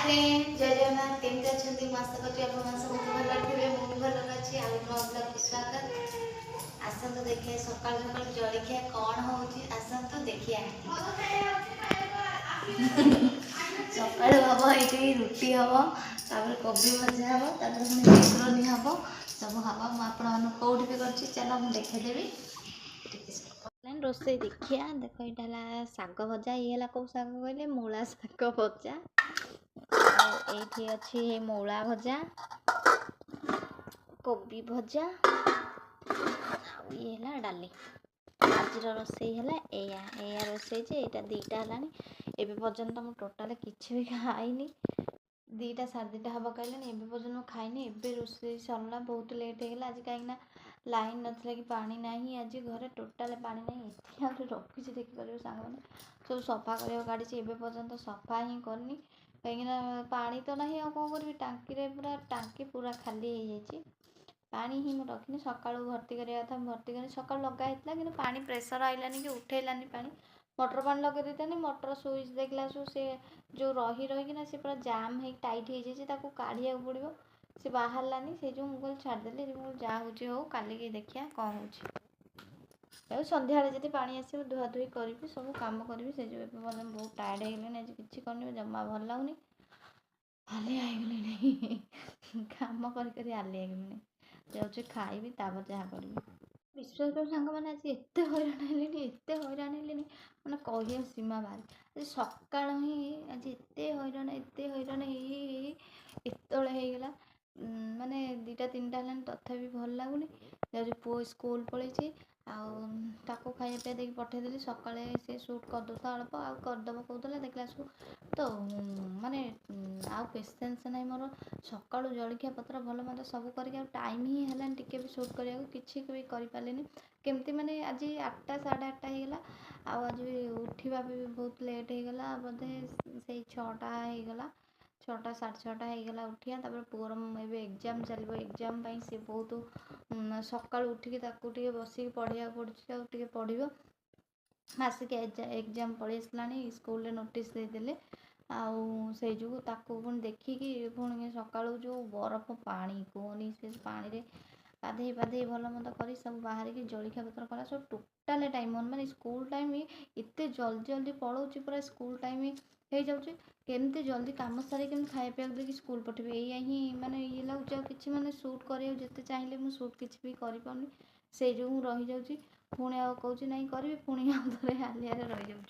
friend जय जगन्नाथ केमती अच्छे आशा करी आप सब भल थे मुझे भल अच्छी आउ ब्लॉग की स्वागत आसतु देखिए सकाल सकाल जलखिया कौन हो आसतु देखिए सकाल हम ये रुटी हम तापर कोबी भजा हम तापर पुणी मेकरोनी हम सब हम मुझे कौटी भी कर चलो मुझे देखीदेवी रोसे देखिया देख यहाँ शाग भजा ये कौ शाग कहले मूला शाग भजा ये अच्छी मूला भजा कोबी भजा ये डाली आज रोसे है रोसे यहाँ दीटा है एवं पर्यंत मुझे टोटाल किसी भी खाईनी 2टा साढ़े 2टा हम कहले एवं पर्यंत मुझे खाईनी एवं रोसे सरला बहुत लेट होगा आज कहीं लाइन नथला कि पानी नहीं आज घरे टोटाल पानी नहीं ये रखी देखिपर सांग मैंने सब सफा कर गाड़ी एवं पर्यंत सफा ही करनी कहीं पानी तो नहीं आ कौन करी टांकी पूरा टांकी पूरा खाली हो जाए पानी ही मुझे रखनी सका भर्ती करवा था भर्ती कर सका लगाई कि पानी प्रेसर आइलानी कि उठेलानी पानी मोटर पानी लगे देते मोटर स्विच देखला से जो रही रहीकिना सी पूरा जाम हो टाइट हो जाए काढ़िया पड़ो से बाहरलानी से जो मुझे छाड़देली मुझे जहाँ हो काली देखिया कौन हो सन्ध्या जब पानी आस धुआ धुई करी सब कम करी से जो बहुत टायर्ड हो आज कि करनी जमा भल लगुनि हालिया नहीं कम कर हालिया जाऊँ खाइबी तापर जहाँ करी विश्वास कर सांग मैंने आज एत हैरान है मैंने कह सीमा बाहर आज सका ही आज एत हैरान एतगला माने 2टा 3टा है तथापि भल लगुनि जाऊँ पुओ स्कूल पलैसी आको खाया पिया देख पठेदेली सकाଳେ से सुट करदे अल्प आउ करदेव कहते देखला तो माने आउ पेसेंस नहीं मोर सका जलखिया पत्र भल मत सब करके टाइम ही है टिके भी सुट करा किसी भी करें केमती माने आज 8टा साढ़े 8टा होगला आज उठा भी बहुत लेट होगला बोधे से 6टा होगला 6टा साढ़े 6टा होगला उठिया पुअर एवं एग्जाम चलो एग्जाम सी बहुत सका उठिकी बसिक पढ़ा पड़े पढ़ो आसिक एग्जाम पलि आसला स्कूल नोटिस देदेले आउ से जो पुणी देखिकी पुणी सका जो बरफ पानी कहनी से पानी गाधे पाधे भल मत कर सब बाहर की जलखिया पत्र कला सब टोटाल टाइम माने स्कूल टाइम एत जल्दी जल्दी पलाऊँ पूरा स्कूल टाइम हो जाऊँगी केमती जल्दी कम सारे केमती खाया पिया देखिए स्कूल पठेबे या ही माने ये लगुच कि मैंने सुट कर जिते चाहिए मुझे सुट किसी भी करें से जो रही जाऊँगी पुणी कहूँ नहीं करी पुणी आउ थे हालिया रही जाऊँ